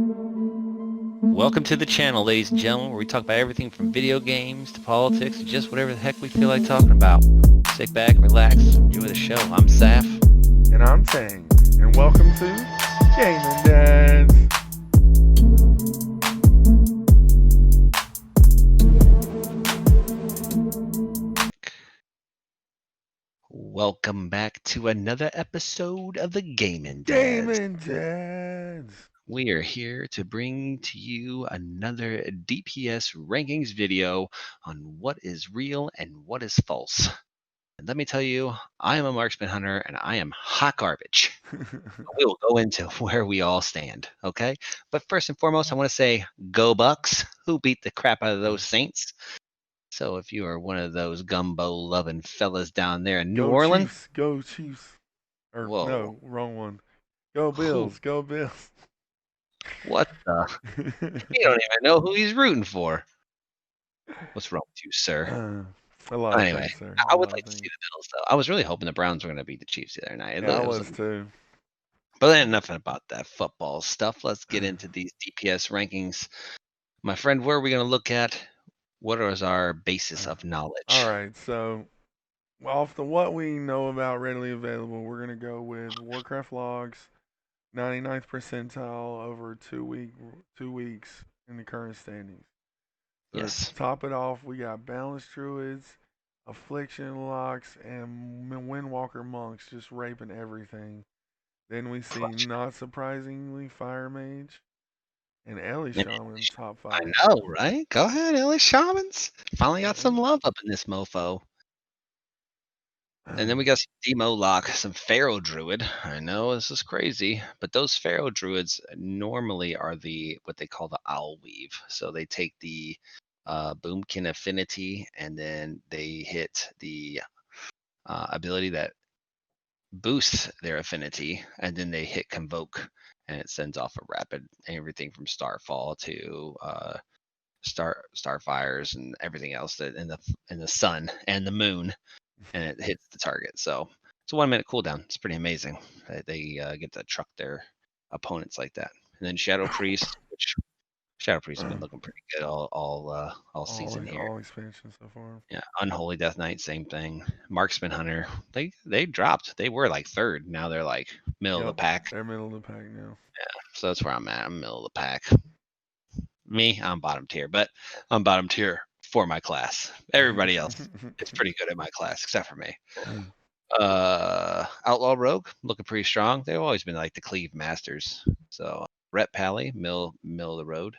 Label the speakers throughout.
Speaker 1: Welcome to the channel, ladies and gentlemen, where we talk about everything from video games to politics to just whatever the heck we feel like talking about. Sit back, relax, enjoy the show. I'm Saph.
Speaker 2: And I'm Tang. And welcome to Gaming Dads.
Speaker 1: Welcome back to another episode of the Gaming Dads.
Speaker 2: Gaming Dads.
Speaker 1: We are here to bring to you another DPS rankings video on what is real and what is false. And let me tell you, I am a marksman hunter and I am hot garbage. We will go into where we all stand, okay? But first and foremost, I want to say go Bucks, who beat the crap out of those Saints. So if you are one of those gumbo-loving fellas down there in New Orleans,
Speaker 2: Chiefs. Go Chiefs. Or
Speaker 1: whoa,
Speaker 2: no, wrong one. Go Bills. Go Bills.
Speaker 1: What the? You don't even know who he's rooting for. What's wrong with you, sir?
Speaker 2: A lot of
Speaker 1: Anyway,
Speaker 2: things, sir.
Speaker 1: I would like to see the Bills, though. I was really hoping the Browns were going to beat the Chiefs the other night.
Speaker 2: Yeah, I was too.
Speaker 1: But then enough about that football stuff. Let's get into these DPS rankings. My friend, where are we going to look at? What is our basis of knowledge?
Speaker 2: All right, so off the what we know about readily available, we're going to go with Warcraft logs, 99th percentile over 2 weeks in the current standings. So
Speaker 1: Yes.
Speaker 2: to top it off, we got Balanced Druids, Affliction Locks, and Windwalker Monks just raping everything. Then we see, not surprisingly, Fire Mage and Ellie Shaman top 5.
Speaker 1: I know, right? Go ahead, Ellie Shamans. Finally got some love up in this mofo. And then we got some Demo Lock, some Pharaoh Druid. I know this is crazy, but those Pharaoh Druids normally are what they call the Owl Weave. So they take the Boomkin Affinity and then they hit the ability that boosts their affinity, and then they hit Convoke, and it sends off a rapid everything from Starfall to Starfires and everything else that in the sun and the moon, and it hits the target. So it's a 1 minute cooldown. It's pretty amazing that they get to truck their opponents like that. And then Shadow Priest, which Shadow Priest has been looking pretty good all season here.
Speaker 2: All expansions so far.
Speaker 1: Yeah, Unholy Death Knight, same thing. Marksman Hunter, they dropped. They were like third. Now they're like middle of the pack.
Speaker 2: They're middle of the pack now.
Speaker 1: Yeah, so that's where I'm at. I'm middle of the pack. Me, I'm bottom tier, but I'm bottom tier for my class. Everybody else is pretty good at my class, except for me. Outlaw Rogue, looking pretty strong. They've always been like the Cleave Masters. So Rep Pally, middle of the road.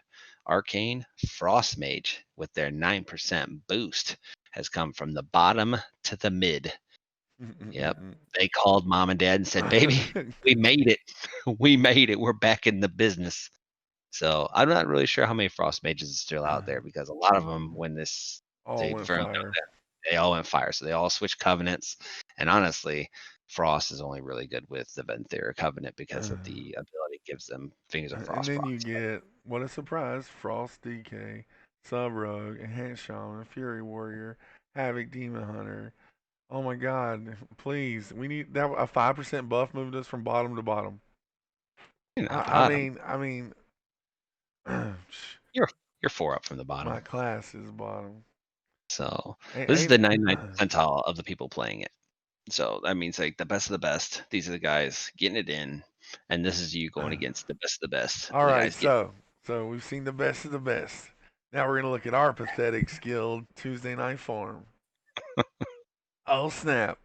Speaker 1: Arcane, Frost Mage with their 9% boost has come from the bottom to the mid. Yep. They called mom and dad and said, baby, we made it. We made it. We're back in the business. So I'm not really sure how many Frost Mages are still out there, because a lot of them, when they all went fire. So they all switched covenants. And honestly, Frost is only really good with the Venthera Covenant because of the ability it gives them Fingers of Frost.
Speaker 2: And then you get, what a surprise, Frost DK, Sub Rogue, Enhanced Shaman, Fury Warrior, Havoc Demon Hunter. Oh my god, please. We need that. A 5% buff moved us from bottom to bottom. I mean,
Speaker 1: you're 4 up from the bottom.
Speaker 2: My class is bottom.
Speaker 1: So this is the 99th percentile of the people playing it. So that means like the best of the best. These are the guys getting it in, and this is you going against the best of the best.
Speaker 2: All right, so we've seen the best of the best. Now we're gonna look at our pathetic skilled Tuesday night form. Oh snap!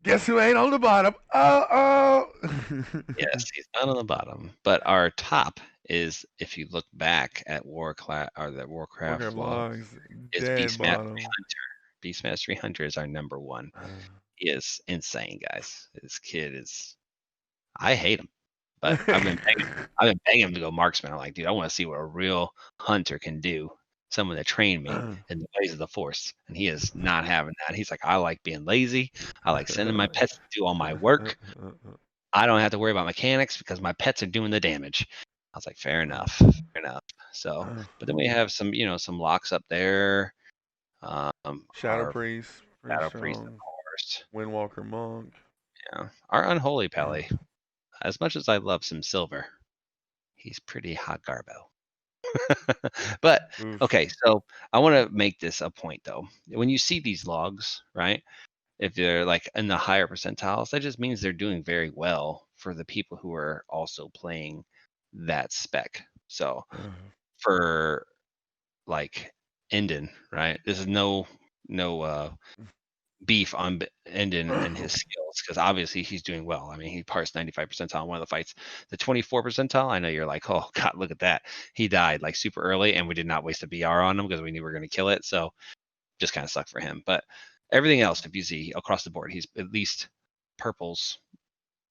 Speaker 2: Guess who ain't on the bottom?
Speaker 1: Yes, he's not on the bottom, but our top is, if you look back at Warcraft logs, is Beastmastery Hunter. Beastmastery Hunter is our number one. He is insane, guys. This kid is. I hate him, but I've been begging him to go marksman. I'm like, dude, I want to see what a real hunter can do. Someone that trained me in the ways of the Force, and he is not having that. He's like, I like being lazy. I like sending my pets to do all my work. I don't have to worry about mechanics because my pets are doing the damage. I was like, fair enough. So, but then we have some locks up there.
Speaker 2: Shadow Priest,
Speaker 1: of course.
Speaker 2: Windwalker Monk.
Speaker 1: Yeah, our Unholy Pally. As much as I love some silver, he's pretty hot garbo. But
Speaker 2: Oof.
Speaker 1: okay, so I want to make this a point though. When you see these logs, right? If they're like in the higher percentiles, that just means they're doing very well for the people who are also playing that spec. So for like Endon, right? This is no beef on Endon and his skills because obviously he's doing well. I mean, he parsed 95 percentile in one of the fights. The 24 percentile, I know you're like, oh god, look at that. He died like super early, and we did not waste a BR on him because we knew we were going to kill it. So just kind of sucked for him. But everything else, if you see across the board, he's at least purples,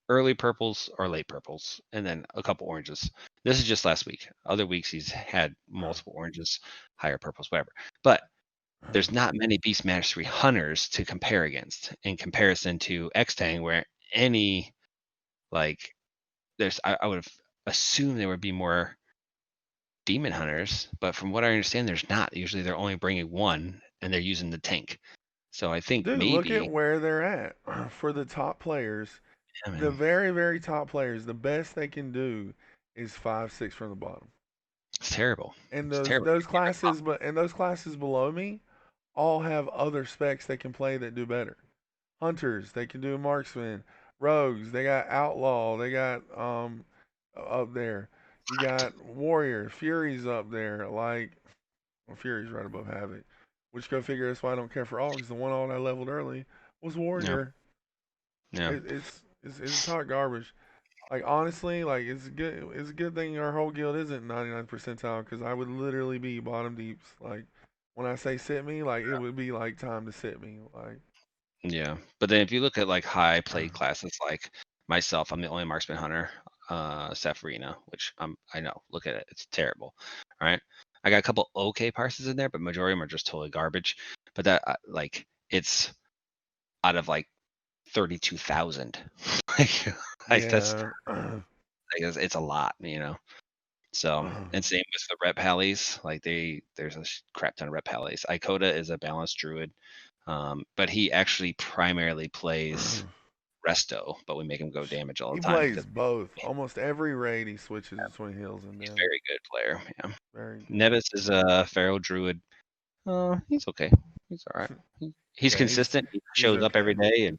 Speaker 1: early purples or late purples, and then a couple oranges. This is just last week. Other weeks he's had multiple oranges, higher purples, whatever. But there's not many Beast Mastery hunters to compare against in comparison to X-Tang, where any like I would have assumed there would be more demon hunters, but from what I understand, there's not. Usually they're only bringing one and they're using the tank. So I think
Speaker 2: Dude, look at
Speaker 1: maybe,
Speaker 2: where they're at for the top players.
Speaker 1: yeah,
Speaker 2: The
Speaker 1: man,
Speaker 2: very, very top players, the best they can do is 5-6 from the bottom.
Speaker 1: it's terrible.
Speaker 2: And
Speaker 1: It's
Speaker 2: those
Speaker 1: terrible.
Speaker 2: those classes, but and those classes below me, all have other specs they can play that do better. Hunters, they can do marksman. Rogues, they got outlaw. They got up there. You got warrior. Phurys up there. Like well, Phurys right above havoc. Which go figure. That's why I don't care for all because the one all I leveled early was
Speaker 1: Yeah,
Speaker 2: warrior.
Speaker 1: yeah,
Speaker 2: It's hot garbage. Like honestly, like good. It's a good thing our whole guild isn't 99 percentile because I would literally be bottom deeps. Like when I say sit me, like it would be like time to sit me. Like
Speaker 1: yeah. But then if you look at like high played classes, like myself, I'm the only marksman hunter, saph, which I know. Look at it, it's terrible. All right, I got a couple okay parses in there, but majority of them are just totally garbage. But that like it's out of like 32,000. like that's
Speaker 2: yeah,
Speaker 1: like it's a lot, So and same with the rep pallies. Like there's a crap ton of rep pallies. Ikoda is a balanced druid, but he actually primarily plays resto, but we make him go damage all
Speaker 2: he
Speaker 1: the time because
Speaker 2: plays both. Almost every raid he switches between heals and
Speaker 1: he's a
Speaker 2: damage.
Speaker 1: very good player. Yeah,
Speaker 2: Very good.
Speaker 1: Nevis is a feral druid. He's okay. He's all right. He's
Speaker 2: Yeah,
Speaker 1: consistent. He
Speaker 2: he's
Speaker 1: shows up every
Speaker 2: okay.
Speaker 1: day and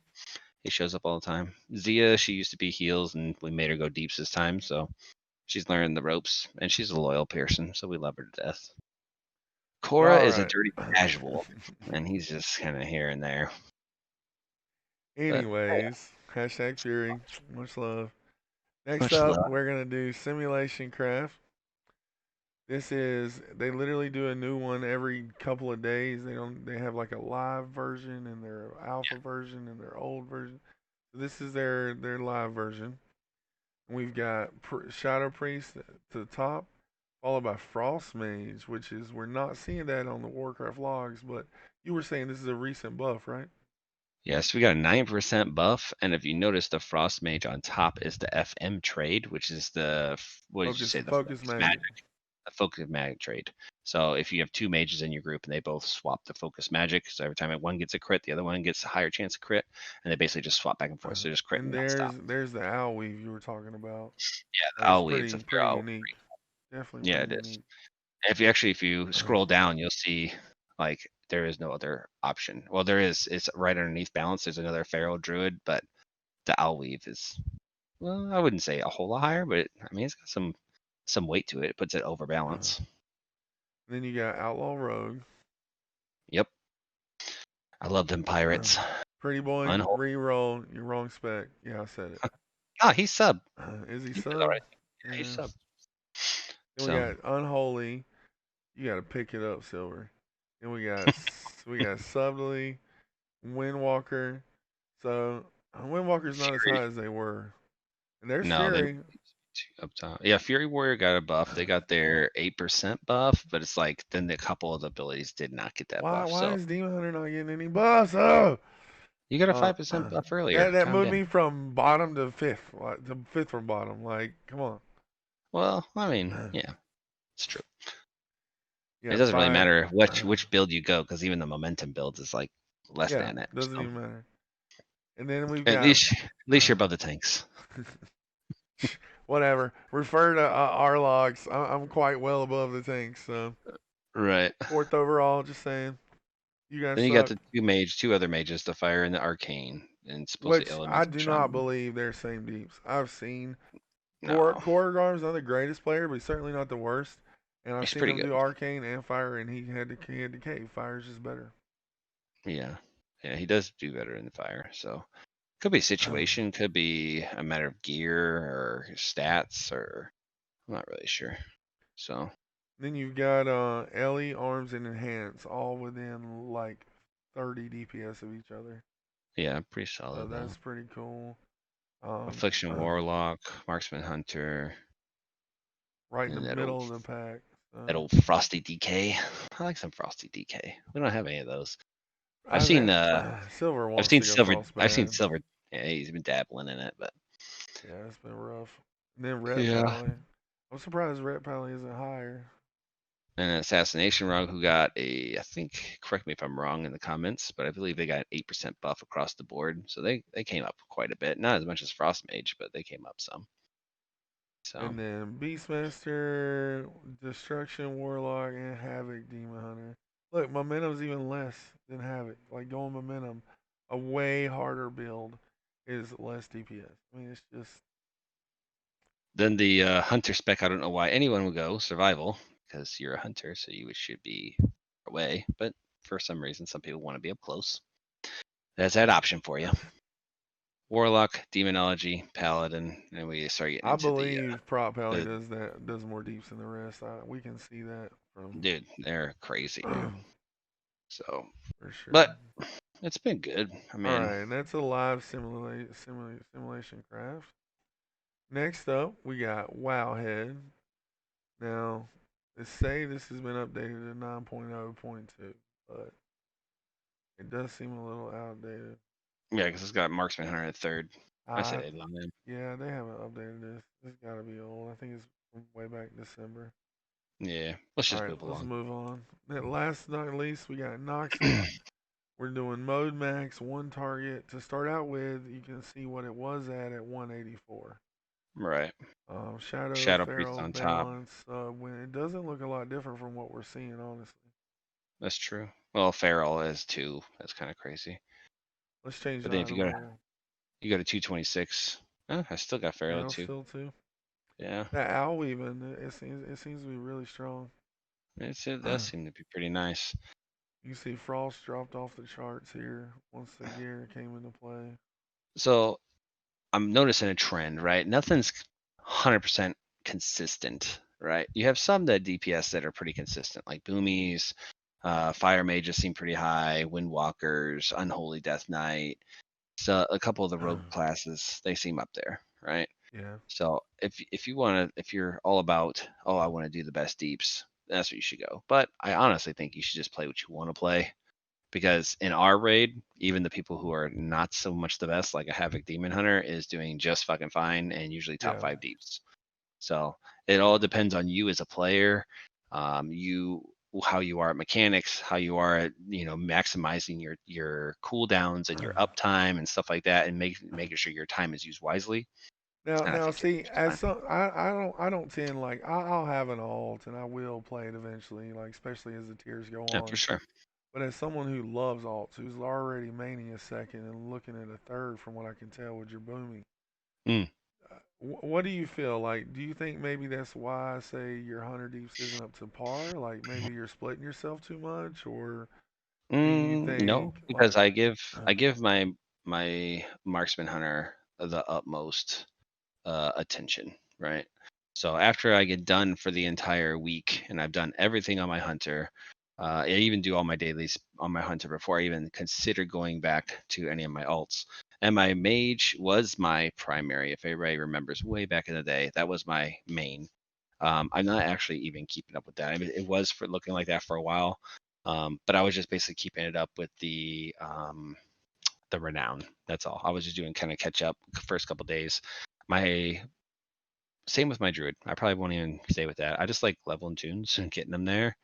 Speaker 1: he shows up all the time. Zia, she used to be heals, and we made her go deeps this time, so she's learning the ropes, and she's a loyal person, so we love her to death. Cora
Speaker 2: All
Speaker 1: is a
Speaker 2: right.
Speaker 1: dirty casual, and he's just kind of here and there. But
Speaker 2: Anyways, hashtag Fury. Much love. Next
Speaker 1: much
Speaker 2: up,
Speaker 1: love.
Speaker 2: we're gonna do Simulationcraft. This is they literally do a new one every couple of days. They have like a live version and their alpha version and their old version. So this is their live version. We've got Shadow Priest to the top, followed by Frost Mage, which is we're not seeing that on the Warcraft logs, but you were saying this is a recent buff, right?
Speaker 1: Yes, we got a 9% buff, and if you notice, the Frost Mage on top is the FM trade, which is what did you say? The
Speaker 2: Focus
Speaker 1: focus magic,
Speaker 2: magic.
Speaker 1: the focus magic trade. So if you have two mages in your group and they both swap the focus magic, so every time one gets a crit, the other one gets a higher chance of crit, and they basically just swap back and forth. So just critting
Speaker 2: And
Speaker 1: nonstop.
Speaker 2: there's the owl weave you were talking about.
Speaker 1: Yeah, the
Speaker 2: That's
Speaker 1: owl weaves of
Speaker 2: pretty unique. Definitely
Speaker 1: Yeah,
Speaker 2: pretty
Speaker 1: it is.
Speaker 2: unique.
Speaker 1: If you scroll down, you'll see like there is no other option. Well, there is. It's right underneath balance. There's another feral druid, but the owl weave is, well, I wouldn't say a whole lot higher, but I mean it's got some weight to it. It puts it over balance.
Speaker 2: Then you got outlaw rogue.
Speaker 1: Yep, I love them pirates.
Speaker 2: Pretty boy,
Speaker 1: Unholy.
Speaker 2: re-roll. You're wrong spec. Yeah, I said it.
Speaker 1: Ah, he's sub.
Speaker 2: Is he
Speaker 1: He does
Speaker 2: sub?
Speaker 1: alright. Yeah, he's
Speaker 2: Yeah.
Speaker 1: sub.
Speaker 2: Then we
Speaker 1: So
Speaker 2: got unholy. You got to pick it up, silver. Then we got subtly, windwalker. So windwalker's not as
Speaker 1: Fury.
Speaker 2: high as they were. And there's
Speaker 1: No, they
Speaker 2: Fury.
Speaker 1: up top. Yeah, Fury Warrior got a buff. They got their 8% buff, but it's like then the couple of the abilities did not get that buff.
Speaker 2: Why
Speaker 1: So
Speaker 2: is Demon Hunter not getting any buffs? Oh,
Speaker 1: you got a
Speaker 2: uh,
Speaker 1: 5% buff earlier.
Speaker 2: that
Speaker 1: Calm
Speaker 2: moved
Speaker 1: down.
Speaker 2: me from bottom to fifth, like to fifth from bottom. Like, come on.
Speaker 1: Well, I mean, yeah, it's true.
Speaker 2: You
Speaker 1: It
Speaker 2: got
Speaker 1: doesn't really
Speaker 2: five.
Speaker 1: matter which build you go because even the momentum builds is like less
Speaker 2: Yeah,
Speaker 1: than it.
Speaker 2: doesn't
Speaker 1: So
Speaker 2: even matter. And then we've
Speaker 1: at
Speaker 2: got
Speaker 1: least you're above the tanks.
Speaker 2: Whatever. Refer to our logs. I'm quite well above the tanks. So
Speaker 1: Right.
Speaker 2: 4th overall. Just saying. You guys
Speaker 1: Then you got
Speaker 2: suck.
Speaker 1: the two other mages, the fire and the arcane, and supposedly
Speaker 2: Which I
Speaker 1: elements and
Speaker 2: do not
Speaker 1: shaman.
Speaker 2: believe they're same deeps. I've seen
Speaker 1: No,
Speaker 2: Korrigar's not the greatest player, but he's certainly not the worst. And I've
Speaker 1: he's
Speaker 2: seen
Speaker 1: pretty
Speaker 2: him
Speaker 1: good.
Speaker 2: do arcane and fire, and he had decay. Fire's just better.
Speaker 1: Yeah, yeah, he does do better in the fire. So could be a situation, could be a matter of gear or stats, or I'm not really sure. So
Speaker 2: Then you've got Ellie, Arms, and Enhance, all within like 30 DPS of each other.
Speaker 1: yeah, pretty
Speaker 2: So
Speaker 1: solid though.
Speaker 2: that's pretty cool.
Speaker 1: Affliction Warlock, Marksman Hunter,
Speaker 2: Right in the
Speaker 1: and
Speaker 2: middle of the pack.
Speaker 1: that
Speaker 2: So
Speaker 1: old Frosty DK. I like some Frosty DK. We don't have any of those. I've
Speaker 2: I
Speaker 1: seen
Speaker 2: think Silver
Speaker 1: I've
Speaker 2: wants
Speaker 1: seen
Speaker 2: to go
Speaker 1: Silver. I've seen
Speaker 2: Frostbad.
Speaker 1: Silver. Yeah, he's been dabbling in it, but
Speaker 2: Yeah, it's been rough. And then Ret
Speaker 1: yeah.
Speaker 2: Pally. I'm surprised Ret Pally isn't higher.
Speaker 1: And an assassination rogue who got a, I think, correct me if I'm wrong in the comments, but I believe they got an 8% buff across the board. So they came up quite a bit. Not as much as Frost Mage, but they came up some. So
Speaker 2: And then Beastmaster, Destruction Warlock, and Havoc Demon Hunter. Look, momentum's even less than Havoc. Like going momentum, a way harder build is less DPS. I mean, it's just
Speaker 1: then the hunter spec, I don't know why anyone would go survival because you're a hunter, so you should be away. But for some reason, some people want to be up close. That's that option for you. Warlock, Demonology, Paladin, and we start getting
Speaker 2: I
Speaker 1: into
Speaker 2: believe Prop Pally
Speaker 1: the
Speaker 2: does more deeps than the rest. We can see that from
Speaker 1: dude, they're crazy, dude. So,
Speaker 2: for sure.
Speaker 1: but it's been good. I
Speaker 2: All
Speaker 1: mean,
Speaker 2: right, that's a live simulation craft. Next up, we got Wowhead. Now, they say this has been updated to 9.0.2, but it does seem a little outdated.
Speaker 1: yeah, because it's got Marksman Hunter at third. I say
Speaker 2: Uh,
Speaker 1: they love him.
Speaker 2: yeah, they haven't updated this. It's got to be old. I think it's from way back December.
Speaker 1: Yeah, let's
Speaker 2: All
Speaker 1: just
Speaker 2: right,
Speaker 1: move
Speaker 2: let's
Speaker 1: along.
Speaker 2: move on. Then last but not least, we got Noxus. We're doing mode max, one target. To start out with, you can see what it was at 184.
Speaker 1: Right.
Speaker 2: Shadow,
Speaker 1: Shadow Priest
Speaker 2: Feral,
Speaker 1: on top.
Speaker 2: Balance. When it doesn't look a lot different from what we're seeing, honestly.
Speaker 1: That's true. Well, Feral is too. That's kind of crazy.
Speaker 2: Let's change
Speaker 1: But
Speaker 2: the
Speaker 1: then if
Speaker 2: item rule.
Speaker 1: you go to 226, oh, I still got Feral
Speaker 2: Feral
Speaker 1: too.
Speaker 2: still too.
Speaker 1: Yeah.
Speaker 2: That owl even it seems to be really strong.
Speaker 1: It does seem to be pretty nice.
Speaker 2: You see Frost dropped off the charts here once the gear came into play.
Speaker 1: So I'm noticing a trend, right? Nothing's 100% consistent, right? You have some that DPS that are pretty consistent, like Boomies, Fire Mages seem pretty high, Windwalkers, Unholy Death Knight. So a couple of the rogue classes, they seem up there, right?
Speaker 2: Yeah.
Speaker 1: So if you want to, if you're all about, oh, I want to do the best deeps, that's what you should go. But I honestly think you should just play what you want to play, because in our raid, even the people who are not so much the best, like a Havoc Demon Hunter, is doing just fucking fine and usually top
Speaker 2: Yeah.
Speaker 1: 5 deeps. So it all depends on you as a player, you how you are at mechanics, how you are at maximizing your cooldowns and your uptime and stuff like that, and making sure your time is used wisely. And I
Speaker 2: Now
Speaker 1: think you'll
Speaker 2: see,
Speaker 1: be just
Speaker 2: as
Speaker 1: fine.
Speaker 2: some, I don't tend like I'll have an alt and I will play it eventually, like especially as the tiers go
Speaker 1: Yeah, for
Speaker 2: on.
Speaker 1: sure.
Speaker 2: But as someone who loves alts, who's already maining a second and looking at a third, from what I can tell with your booming,
Speaker 1: Mm.
Speaker 2: what do you feel like? Do you think maybe that's why I say your 100 deeps isn't up to par? Like maybe you're splitting yourself too much, or do you
Speaker 1: No,
Speaker 2: think
Speaker 1: because
Speaker 2: like
Speaker 1: I give my marksman hunter the utmost attention, right? So after I get done for the entire week and I've done everything on my hunter, I even do all my dailies on my hunter before I even consider going back to any of my alts. And my mage was my primary. If everybody remembers, way back in the day, that was my main. I'm not actually even keeping up with that. I mean, it was for looking like that for a while, but I was just basically keeping it up with the renown. That's all. I was just doing kind of catch up first couple days. My same with my druid. I probably won't even stay with that. I just like leveling tunes and getting them there.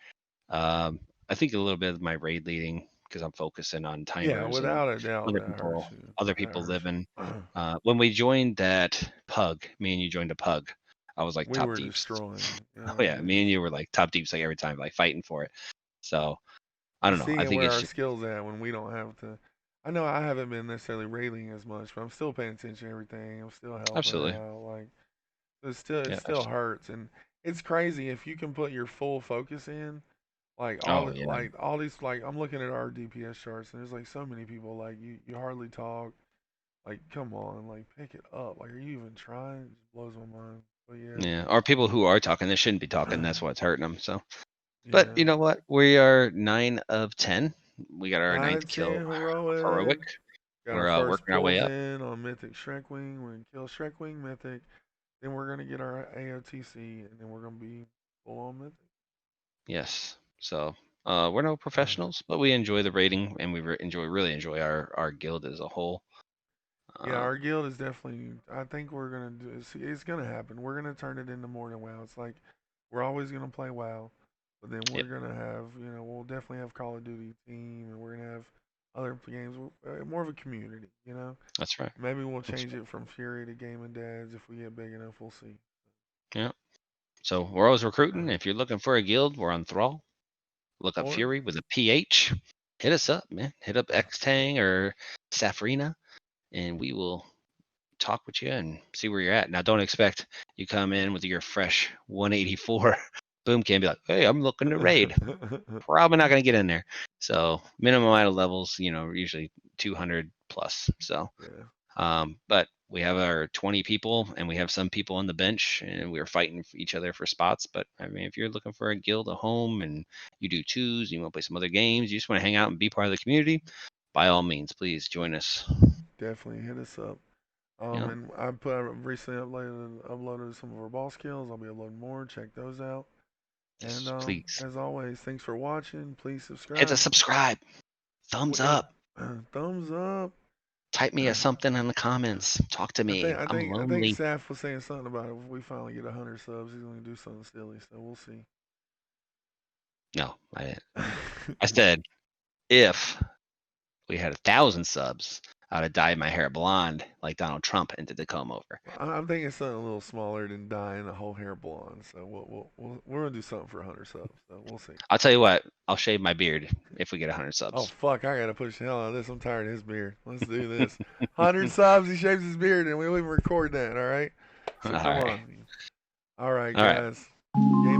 Speaker 1: I think a little bit of my raid leading because I'm focusing on
Speaker 2: Yeah,
Speaker 1: timers and
Speaker 2: without a doubt,
Speaker 1: other
Speaker 2: that hurts
Speaker 1: people
Speaker 2: you.
Speaker 1: other
Speaker 2: That
Speaker 1: people
Speaker 2: hurts
Speaker 1: living.
Speaker 2: you.
Speaker 1: When we joined that pug, me and you joined a pug. I was like
Speaker 2: We
Speaker 1: top
Speaker 2: were
Speaker 1: deeps.
Speaker 2: destroying.
Speaker 1: Oh
Speaker 2: Yeah,
Speaker 1: yeah, me and you were like top deeps like every time, like fighting for it. So I don't know. I
Speaker 2: seeing
Speaker 1: think
Speaker 2: where
Speaker 1: it's
Speaker 2: our
Speaker 1: just,
Speaker 2: skills at when we don't have to. I know I haven't been necessarily raiding as much, but I'm still paying attention to everything. I'm still helping
Speaker 1: absolutely,
Speaker 2: out. Like it
Speaker 1: yeah.
Speaker 2: still hurts, and it's crazy if you can put your full focus in.
Speaker 1: Oh yeah,
Speaker 2: Like all these like I'm looking at our DPS charts, and there's like so many people like you hardly talk. Like come on, like pick it up. Like are you even trying? It just blows my mind. But
Speaker 1: yeah. Or people who are talking, they shouldn't be talking.
Speaker 2: yeah,
Speaker 1: That's what's hurting them. So, but
Speaker 2: yeah.
Speaker 1: you know what? We are 9 of 10. We got our
Speaker 2: 9
Speaker 1: ninth
Speaker 2: of
Speaker 1: kill
Speaker 2: 10
Speaker 1: heroic.
Speaker 2: heroic. Got our
Speaker 1: We're
Speaker 2: first
Speaker 1: working our way
Speaker 2: pulls
Speaker 1: up.
Speaker 2: in on Mythic Shrekwing. We're gonna kill Shrekwing Mythic. Then we're gonna get our AOTC, and then we're gonna be full on Mythic.
Speaker 1: Yes. So we're no professionals, but we enjoy the rating, and we really enjoy our guild as a whole.
Speaker 2: Yeah,
Speaker 1: Um,
Speaker 2: our guild is definitely. I think we're gonna do. It's gonna happen. We're gonna turn it into more than WoW. It's like we're always gonna play WoW, but then we're
Speaker 1: yep,
Speaker 2: gonna have. We'll definitely have Call of Duty team, and we're gonna have other games. More of a community.
Speaker 1: that's right.
Speaker 2: Maybe we'll
Speaker 1: That's
Speaker 2: change it from Fury to Gaming Dads if we get big enough. We'll see.
Speaker 1: right. Yeah. So we're always recruiting. If you're looking for a guild, we're on Thrall. Look up
Speaker 2: Or
Speaker 1: Fury with a PH. Hit us up, man. Hit up Tang or Saphrina, and we will talk with you and see where you're at. Now, don't expect you come in with your fresh 184 boom can be like, hey, I'm looking to raid. Probably not going to get in there. So minimum amount of levels, usually 200 plus. So,
Speaker 2: yeah,
Speaker 1: but we have our 20 people, and we have some people on the bench, and we're fighting for each other for spots. But I mean, if you're looking for a guild, a home, and you do twos, you want to play some other games, you just want to hang out and be part of the community, by all means, please join us.
Speaker 2: definitely hit us up.
Speaker 1: You know,
Speaker 2: And I recently uploaded some of our boss kills. I'll be uploading more. Check those out. And
Speaker 1: yes, please
Speaker 2: as always, thanks for watching. Please
Speaker 1: hit the
Speaker 2: subscribe.
Speaker 1: subscribe, thumbs
Speaker 2: Yeah,
Speaker 1: up.
Speaker 2: thumbs up.
Speaker 1: Type me a something in the comments. Talk to me. I'm
Speaker 2: I think
Speaker 1: lonely.
Speaker 2: Saf was saying something about it. If we finally get 100 subs, he's gonna do something silly. So we'll see.
Speaker 1: No, I didn't. I said if we had 1,000 subs, I would have dyed my hair blonde like Donald Trump and did the comb over.
Speaker 2: I'm thinking something a little smaller than dyeing the whole hair blonde. So we're gonna do something for 100 subs. So we'll see.
Speaker 1: I'll tell you what. I'll shave my beard if we get 100
Speaker 2: Oh
Speaker 1: subs.
Speaker 2: fuck! I gotta push the hell out of this. I'm tired of his beard. Let's do this. 100 subs, he shaves his beard, and we even record that. All right.
Speaker 1: All
Speaker 2: So come
Speaker 1: right.
Speaker 2: on. All right,
Speaker 1: All right.
Speaker 2: guys. Game